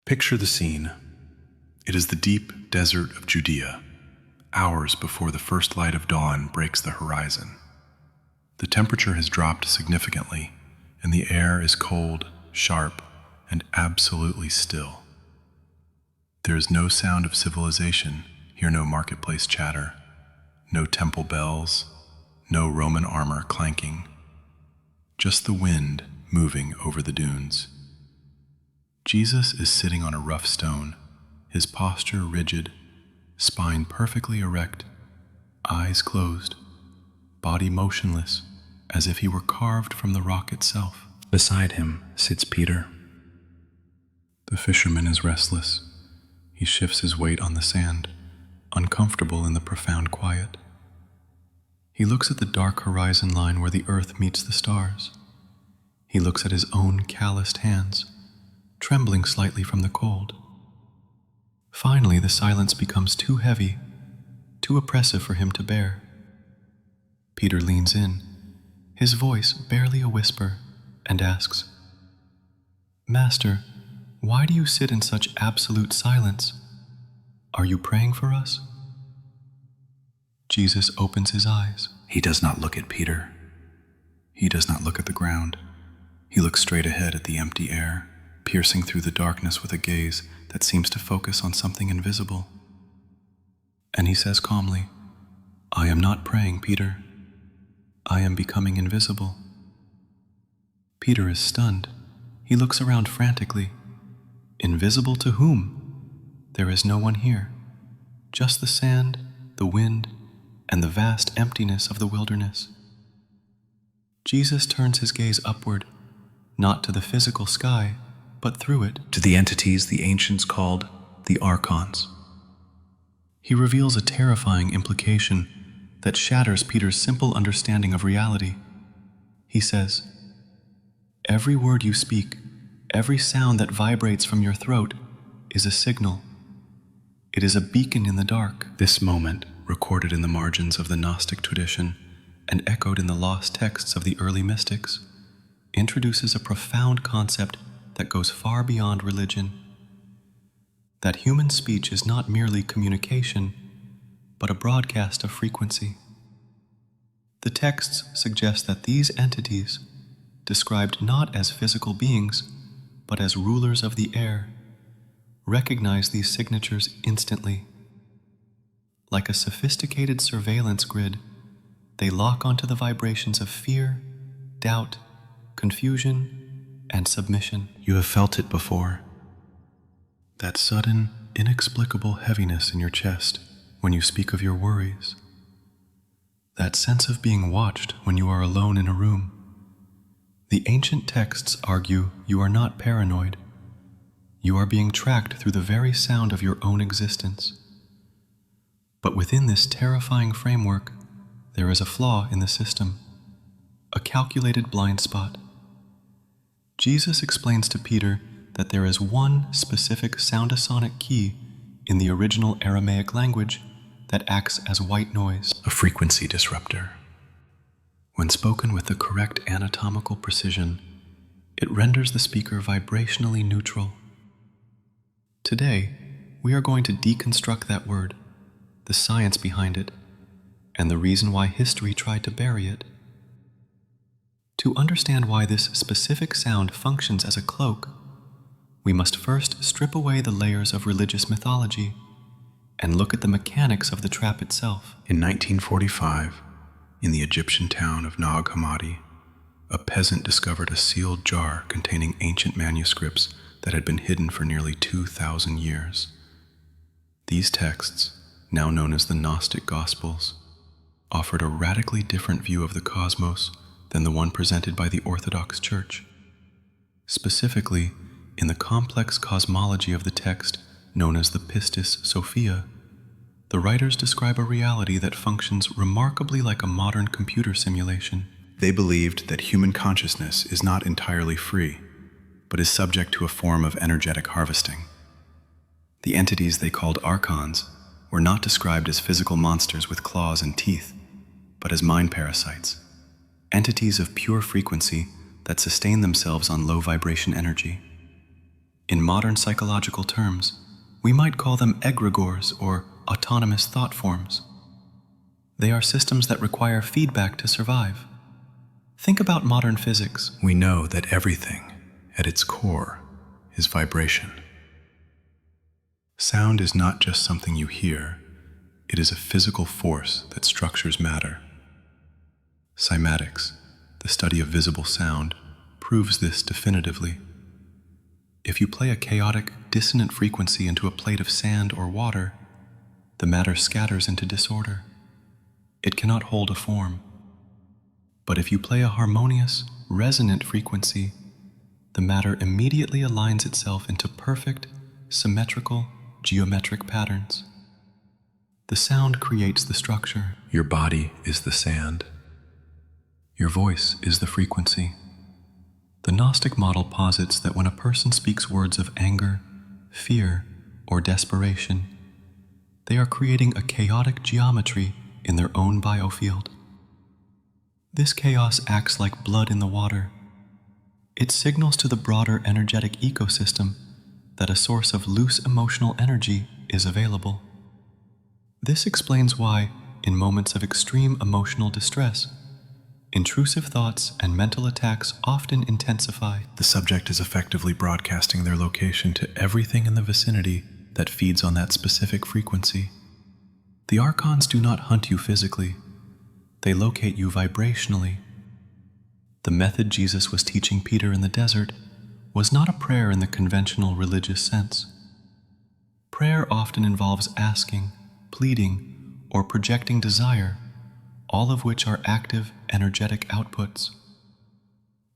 Picture the scene. It is the deep desert of Judea, hours before the first light of dawn breaks the horizon. The temperature has dropped significantly, and the air is cold, sharp, and absolutely still. There is no sound of civilization, hear no marketplace chatter, no temple bells, no Roman armor clanking, just the wind moving over the dunes. Jesus is sitting on a rough stone, his posture rigid, spine perfectly erect, eyes closed, body motionless, as if he were carved from the rock itself. Beside him sits Peter. The fisherman is restless. He shifts his weight on the sand, uncomfortable in the profound quiet. He looks at the dark horizon line where the earth meets the stars. He looks at his own calloused hands, trembling slightly from the cold. Finally, the silence becomes too heavy, too oppressive for him to bear. Peter leans in, his voice barely a whisper, and asks, "Master, why do you sit in such absolute silence? Are you praying for us?" Jesus opens his eyes. He does not look at Peter. He does not look at the ground. He looks straight ahead at the empty air, piercing through the darkness with a gaze that seems to focus on something invisible. And he says calmly, "I am not praying, Peter. I am becoming invisible." Peter is stunned. He looks around frantically. Invisible to whom? There is no one here. Just the sand, the wind, and the vast emptiness of the wilderness. Jesus turns his gaze upward, not to the physical sky, but through it, to the entities the ancients called the Archons. He reveals a terrifying implication that shatters Peter's simple understanding of reality. He says, "Every word you speak, every sound that vibrates from your throat is a signal. It is a beacon in the dark." This moment, recorded in the margins of the Gnostic tradition and echoed in the lost texts of the early mystics, introduces a profound concept that goes far beyond religion. That human speech is not merely communication, but a broadcast of frequency. The texts suggest that these entities, described not as physical beings, but as rulers of the air, recognize these signatures instantly. Like a sophisticated surveillance grid, they lock onto the vibrations of fear, doubt, confusion, and submission. You have felt it before. That sudden, inexplicable heaviness in your chest when you speak of your worries. That sense of being watched when you are alone in a room. The ancient texts argue you are not paranoid. You are being tracked through the very sound of your own existence. But within this terrifying framework, there is a flaw in the system, a calculated blind spot. Jesus explains to Peter that there is one specific soundosonic key in the original Aramaic language that acts as white noise, a frequency disruptor. When spoken with the correct anatomical precision, it renders the speaker vibrationally neutral. Today, we are going to deconstruct that word, the science behind it, and the reason why history tried to bury it. To understand why this specific sound functions as a cloak, we must first strip away the layers of religious mythology and look at the mechanics of the trap itself. In 1945, in the Egyptian town of Nag Hammadi, a peasant discovered a sealed jar containing ancient manuscripts that had been hidden for nearly 2,000 years. These texts, now known as the Gnostic Gospels, offered a radically different view of the cosmos than the one presented by the Orthodox Church. Specifically, in the complex cosmology of the text known as the Pistis Sophia, the writers describe a reality that functions remarkably like a modern computer simulation. They believed that human consciousness is not entirely free, but is subject to a form of energetic harvesting. The entities they called Archons were not described as physical monsters with claws and teeth, but as mind parasites, entities of pure frequency that sustain themselves on low vibration energy. In modern psychological terms, we might call them egregores or autonomous thought forms. They are systems that require feedback to survive. Think about modern physics. We know that everything, at its core, is vibration. Sound is not just something you hear, it is a physical force that structures matter. Cymatics, the study of visible sound, proves this definitively. If you play a chaotic, dissonant frequency into a plate of sand or water, the matter scatters into disorder. It cannot hold a form. But if you play a harmonious, resonant frequency, the matter immediately aligns itself into perfect, symmetrical, geometric patterns. The sound creates the structure. Your body is the sand. Your voice is the frequency. The Gnostic model posits that when a person speaks words of anger, fear, or desperation, they are creating a chaotic geometry in their own biofield. This chaos acts like blood in the water. It signals to the broader energetic ecosystem that a source of loose emotional energy is available. This explains why, in moments of extreme emotional distress, intrusive thoughts and mental attacks often intensify. The subject is effectively broadcasting their location to everything in the vicinity that feeds on that specific frequency. The Archons do not hunt you physically. They locate you vibrationally. The method Jesus was teaching Peter in the desert was not a prayer in the conventional religious sense. Prayer often involves asking, pleading, or projecting desire, all of which are active, energetic outputs.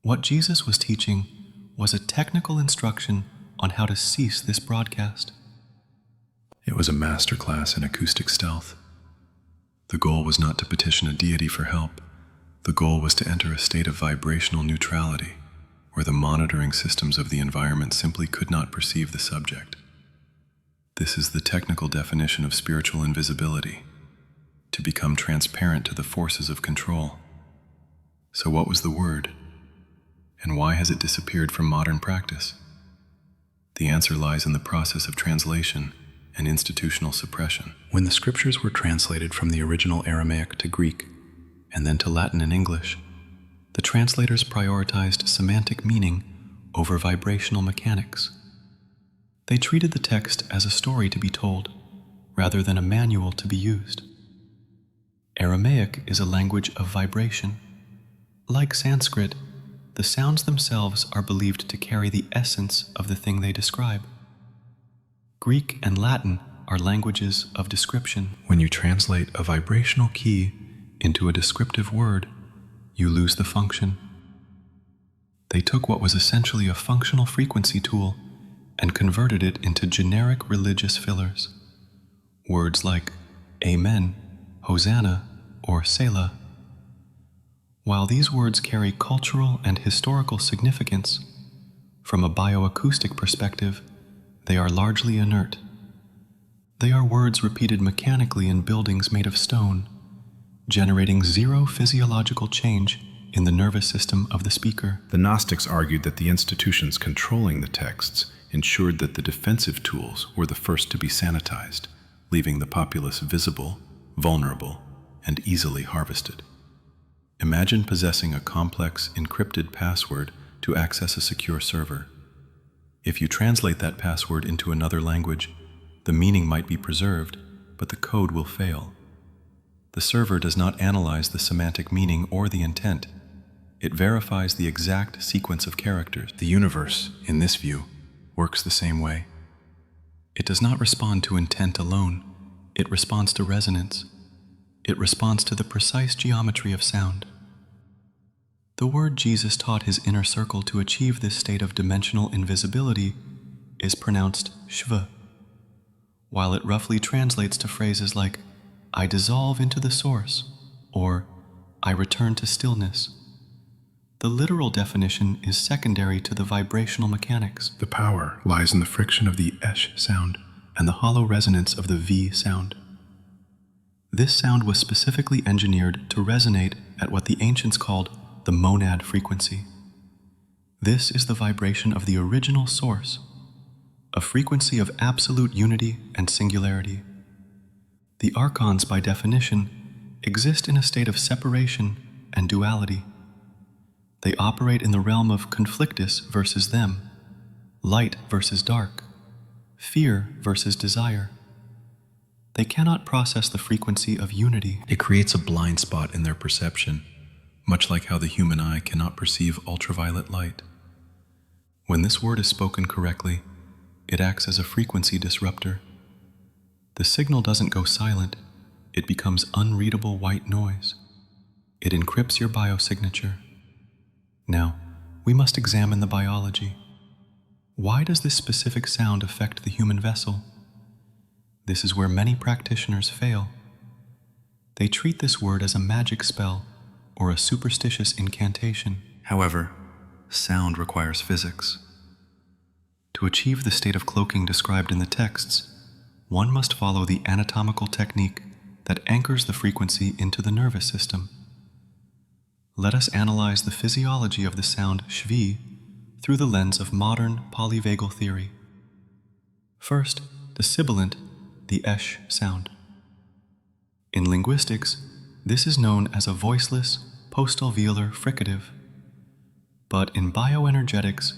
What Jesus was teaching was a technical instruction on how to cease this broadcast. It was a masterclass in acoustic stealth. The goal was not to petition a deity for help. The goal was to enter a state of vibrational neutrality, where the monitoring systems of the environment simply could not perceive the subject. This is the technical definition of spiritual invisibility, to become transparent to the forces of control. So what was the word? And why has it disappeared from modern practice? The answer lies in the process of translation and institutional suppression. When the scriptures were translated from the original Aramaic to Greek, and then to Latin and English, the translators prioritized semantic meaning over vibrational mechanics. They treated the text as a story to be told, rather than a manual to be used. Aramaic is a language of vibration. Like Sanskrit, the sounds themselves are believed to carry the essence of the thing they describe. Greek and Latin are languages of description. When you translate a vibrational key into a descriptive word, you lose the function. They took what was essentially a functional frequency tool and converted it into generic religious fillers. Words like Amen, Hosanna, or Selah. While these words carry cultural and historical significance, from a bioacoustic perspective, they are largely inert. They are words repeated mechanically in buildings made of stone, generating zero physiological change in the nervous system of the speaker. The Gnostics argued that the institutions controlling the texts ensured that the defensive tools were the first to be sanitized, leaving the populace visible, vulnerable, and easily harvested. Imagine possessing a complex, encrypted password to access a secure server. If you translate that password into another language, the meaning might be preserved, but the code will fail. The server does not analyze the semantic meaning or the intent. It verifies the exact sequence of characters. The universe, in this view, works the same way. It does not respond to intent alone. It responds to resonance. It responds to the precise geometry of sound. The word Jesus taught his inner circle to achieve this state of dimensional invisibility is pronounced shv, while it roughly translates to phrases like, I dissolve into the source, or I return to stillness. The literal definition is secondary to the vibrational mechanics. The power lies in the friction of the esh sound and the hollow resonance of the v sound. This sound was specifically engineered to resonate at what the ancients called the monad frequency. This is the vibration of the original source, a frequency of absolute unity and singularity. The Archons, by definition, exist in a state of separation and duality. They operate in the realm of conflictus versus them, light versus dark, fear versus desire. They cannot process the frequency of unity. It creates a blind spot in their perception, much like how the human eye cannot perceive ultraviolet light. When this word is spoken correctly, it acts as a frequency disruptor. The signal doesn't go silent, it becomes unreadable white noise. It encrypts your biosignature. Now, we must examine the biology. Why does this specific sound affect the human vessel? This is where many practitioners fail. They treat this word as a magic spell or a superstitious incantation. However, sound requires physics. To achieve the state of cloaking described in the texts, one must follow the anatomical technique that anchors the frequency into the nervous system. Let us analyze the physiology of the sound shvi through the lens of modern polyvagal theory. First, the sibilant, the esh sound. In linguistics, this is known as a voiceless postalveolar fricative, but in bioenergetics,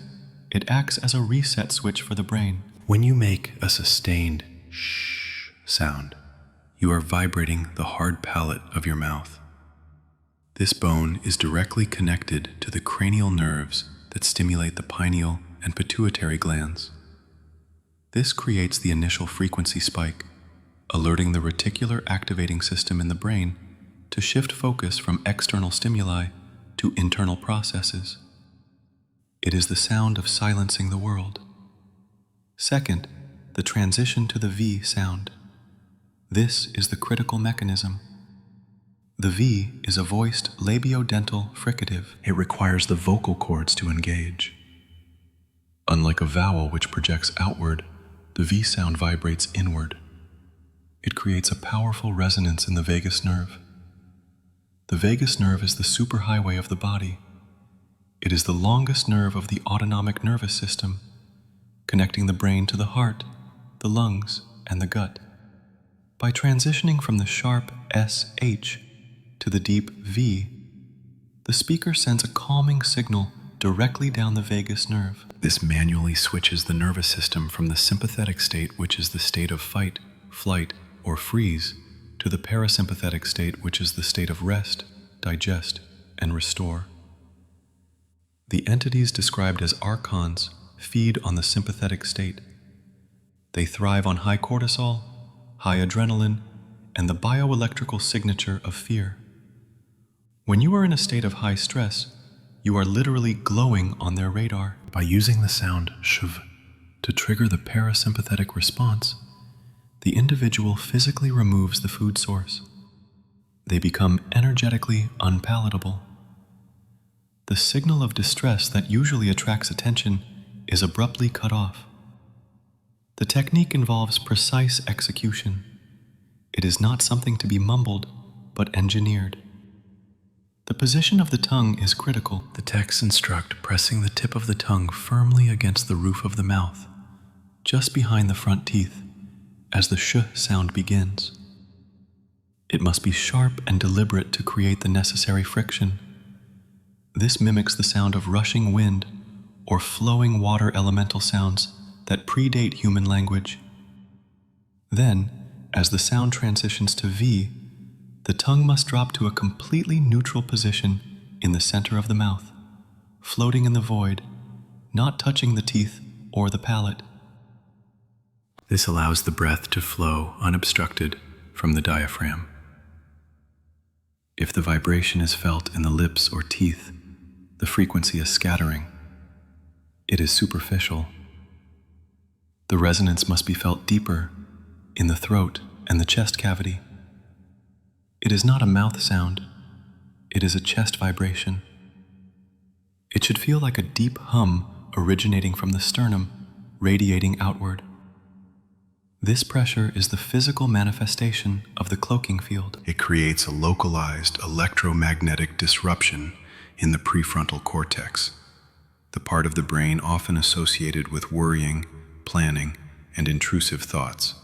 it acts as a reset switch for the brain. When you make a sustained shh sound, you are vibrating the hard palate of your mouth. This bone is directly connected to the cranial nerves that stimulate the pineal and pituitary glands. This creates the initial frequency spike, alerting the reticular activating system in the brain to shift focus from external stimuli to internal processes. It is the sound of silencing the world. Second, the transition to the V sound. This is the critical mechanism. The V is a voiced labiodental fricative. It requires the vocal cords to engage. Unlike a vowel which projects outward, the V sound vibrates inward. It creates a powerful resonance in the vagus nerve. The vagus nerve is the superhighway of the body. It is the longest nerve of the autonomic nervous system, connecting the brain to the heart, the lungs, and the gut. By transitioning from the sharp SH to the deep V, the speaker sends a calming signal directly down the vagus nerve. This manually switches the nervous system from the sympathetic state, which is the state of fight, flight, or freeze, to the parasympathetic state, which is the state of rest, digest, and restore. The entities described as Archons feed on the sympathetic state. They thrive on high cortisol, high adrenaline, and the bioelectrical signature of fear. When you are in a state of high stress, you are literally glowing on their radar. By using the sound shv to trigger the parasympathetic response, the individual physically removes the food source. They become energetically unpalatable. The signal of distress that usually attracts attention is abruptly cut off. The technique involves precise execution. It is not something to be mumbled, but engineered. The position of the tongue is critical. The texts instruct pressing the tip of the tongue firmly against the roof of the mouth, just behind the front teeth, as the sh sound begins. It must be sharp and deliberate to create the necessary friction. This mimics the sound of rushing wind or flowing water elemental sounds that predate human language. Then, as the sound transitions to V, the tongue must drop to a completely neutral position in the center of the mouth, floating in the void, not touching the teeth or the palate. This allows the breath to flow unobstructed from the diaphragm. If the vibration is felt in the lips or teeth, the frequency is scattering. It is superficial. The resonance must be felt deeper, in the throat and the chest cavity. It is not a mouth sound, it is a chest vibration. It should feel like a deep hum originating from the sternum, radiating outward. This pressure is the physical manifestation of the cloaking field. It creates a localized electromagnetic disruption in the prefrontal cortex, the part of the brain often associated with worrying, planning, and intrusive thoughts.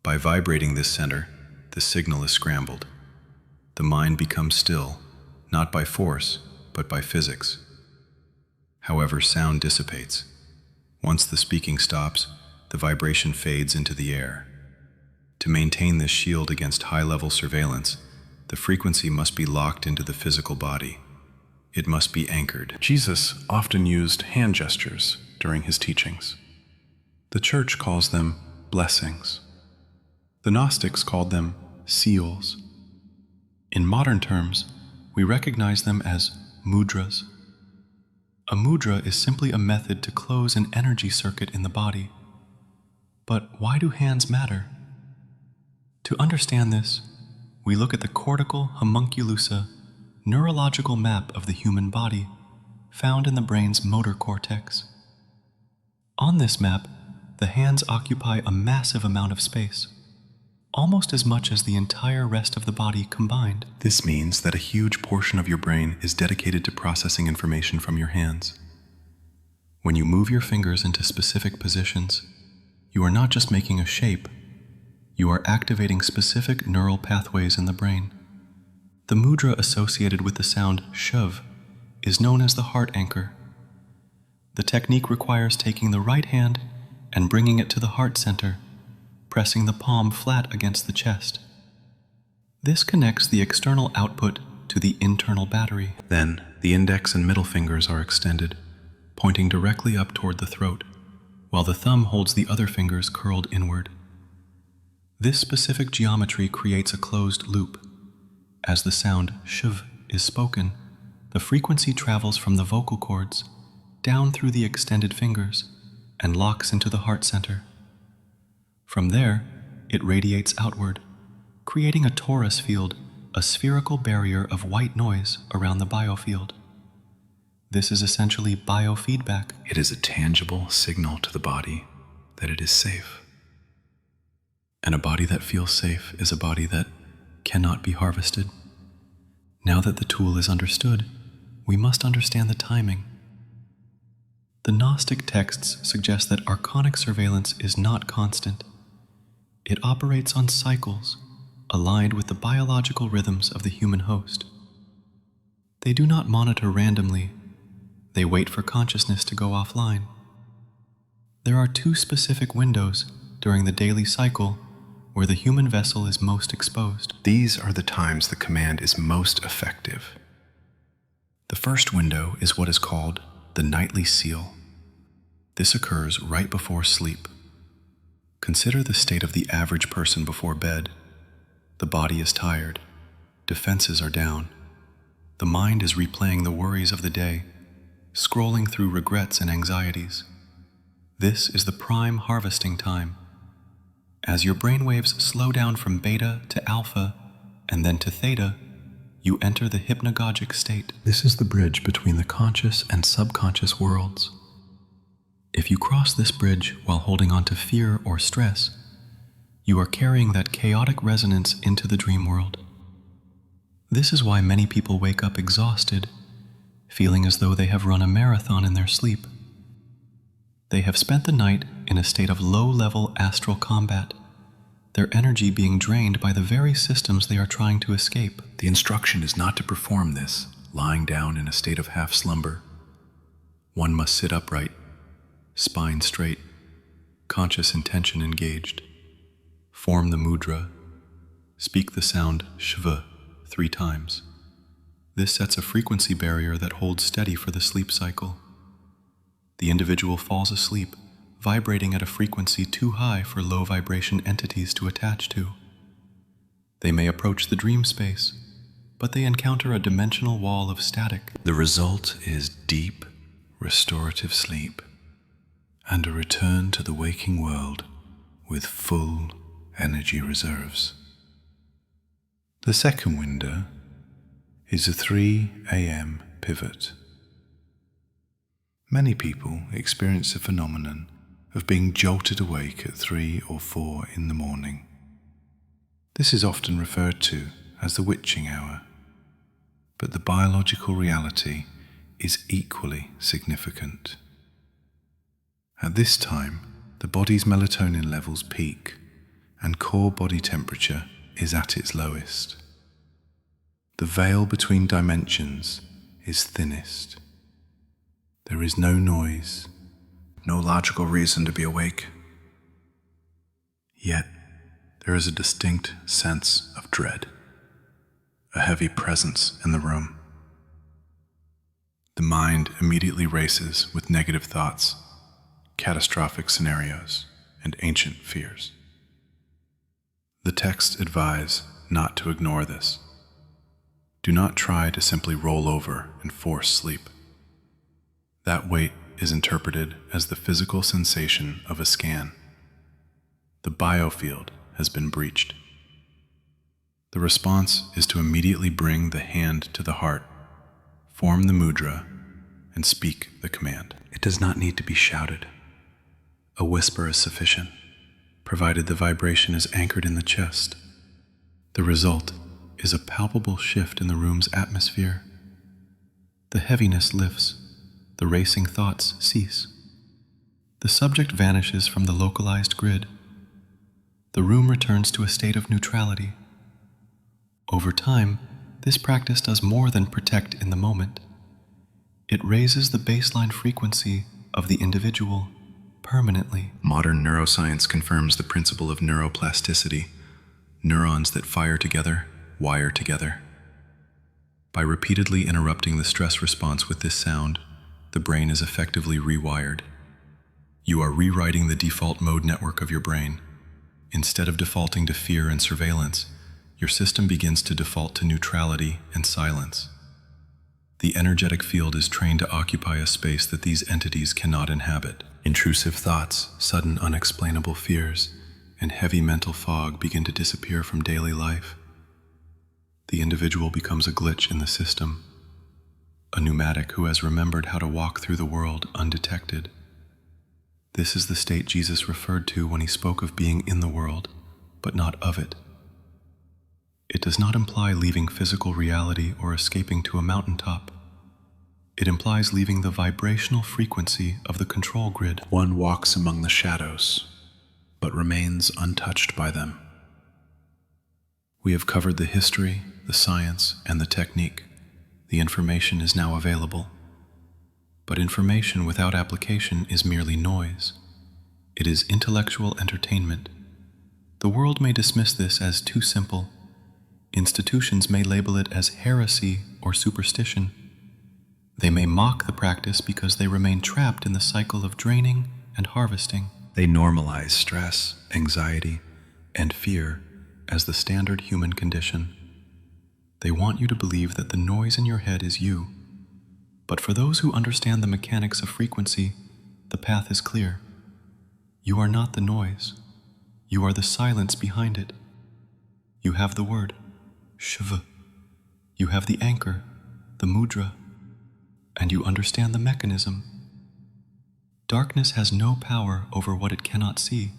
By vibrating this center, the signal is scrambled. The mind becomes still, not by force, but by physics. However, sound dissipates. Once the speaking stops, the vibration fades into the air. To maintain this shield against high-level surveillance, the frequency must be locked into the physical body. It must be anchored. Jesus often used hand gestures during his teachings. The Church calls them blessings. The Gnostics called them seals. In modern terms, we recognize them as mudras. A mudra is simply a method to close an energy circuit in the body. But why do hands matter? To understand this, we look at the cortical homunculusa neurological map of the human body found in the brain's motor cortex. On this map, the hands occupy a massive amount of space, almost as much as the entire rest of the body combined. This means that a huge portion of your brain is dedicated to processing information from your hands. When you move your fingers into specific positions, you are not just making a shape, you are activating specific neural pathways in the brain. The mudra associated with the sound shove is known as the heart anchor. The technique requires taking the right hand and bringing it to the heart center, pressing the palm flat against the chest. This connects the external output to the internal battery. Then, the index and middle fingers are extended, pointing directly up toward the throat, while the thumb holds the other fingers curled inward. This specific geometry creates a closed loop. As the sound shv is spoken, the frequency travels from the vocal cords down through the extended fingers and locks into the heart center. From there, it radiates outward, creating a torus field, a spherical barrier of white noise around the biofield. This is essentially biofeedback. It is a tangible signal to the body that it is safe. And a body that feels safe is a body that cannot be harvested. Now that the tool is understood, we must understand the timing. The Gnostic texts suggest that archonic surveillance is not constant. It operates on cycles, aligned with the biological rhythms of the human host. They do not monitor randomly. They wait for consciousness to go offline. There are two specific windows during the daily cycle where the human vessel is most exposed. These are the times the command is most effective. The first window is what is called the nightly seal. This occurs right before sleep. Consider the state of the average person before bed. The body is tired. Defenses are down. The mind is replaying the worries of the day, scrolling through regrets and anxieties. This is the prime harvesting time. As your brainwaves slow down from beta to alpha and then to theta, you enter the hypnagogic state. This is the bridge between the conscious and subconscious worlds. If you cross this bridge while holding on to fear or stress, you are carrying that chaotic resonance into the dream world. This is why many people wake up exhausted, feeling as though they have run a marathon in their sleep. They have spent the night in a state of low-level astral combat, their energy being drained by the very systems they are trying to escape. The instruction is not to perform this, lying down in a state of half-slumber. One must sit upright, spine straight, conscious intention engaged. Form the mudra. Speak the sound shv 3 times. This sets a frequency barrier that holds steady for the sleep cycle. The individual falls asleep, vibrating at a frequency too high for low vibration entities to attach to. They may approach the dream space, but they encounter a dimensional wall of static. The result is deep, restorative sleep and a return to the waking world with full energy reserves. The second window is a 3 a.m. pivot. Many people experience the phenomenon of being jolted awake at 3 or 4 in the morning. This is often referred to as the witching hour, but the biological reality is equally significant. At this time, the body's melatonin levels peak and core body temperature is at its lowest. The veil between dimensions is thinnest. There is no noise, no logical reason to be awake. Yet, there is a distinct sense of dread, a heavy presence in the room. The mind immediately races with negative thoughts, catastrophic scenarios, and ancient fears. The texts advise not to ignore this. Do not try to simply roll over and force sleep. That weight is interpreted as the physical sensation of a scan. The biofield has been breached. The response is to immediately bring the hand to the heart, form the mudra, and speak the command. It does not need to be shouted. A whisper is sufficient, provided the vibration is anchored in the chest. The result is a palpable shift in the room's atmosphere. The heaviness lifts, the racing thoughts cease. The subject vanishes from the localized grid. The room returns to a state of neutrality. Over time, this practice does more than protect in the moment. It raises the baseline frequency of the individual permanently. Modern neuroscience confirms the principle of neuroplasticity. Neurons that fire together wire together. By repeatedly interrupting the stress response with this sound, the brain is effectively rewired. You are rewriting the default mode network of your brain. Instead of defaulting to fear and surveillance, your system begins to default to neutrality and silence. The energetic field is trained to occupy a space that these entities cannot inhabit. Intrusive thoughts, sudden unexplainable fears, and heavy mental fog begin to disappear from daily life. The individual becomes a glitch in the system, a pneumatic who has remembered how to walk through the world undetected. This is the state Jesus referred to when he spoke of being in the world, but not of it. It does not imply leaving physical reality or escaping to a mountaintop. It implies leaving the vibrational frequency of the control grid. One walks among the shadows, but remains untouched by them. We have covered the history, the science, and the technique. The information is now available. But information without application is merely noise. It is intellectual entertainment. The world may dismiss this as too simple. Institutions may label it as heresy or superstition. They may mock the practice because they remain trapped in the cycle of draining and harvesting. They normalize stress, anxiety, and fear as the standard human condition. They want you to believe that the noise in your head is you. But for those who understand the mechanics of frequency, the path is clear. You are not the noise. You are the silence behind it. You have the word, Shiva. You have the anchor, the mudra, and you understand the mechanism. Darkness has no power over what it cannot see.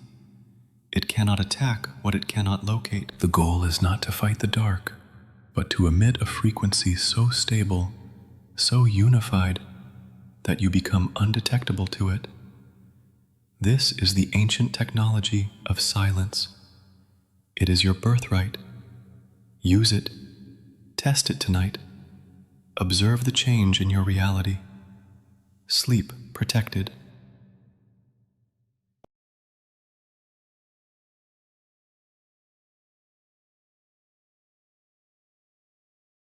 It cannot attack what it cannot locate. The goal is not to fight the dark, but to emit a frequency so stable, so unified, that you become undetectable to it. This is the ancient technology of silence. It is your birthright. Use it. Test it tonight. Observe the change in your reality. Sleep protected.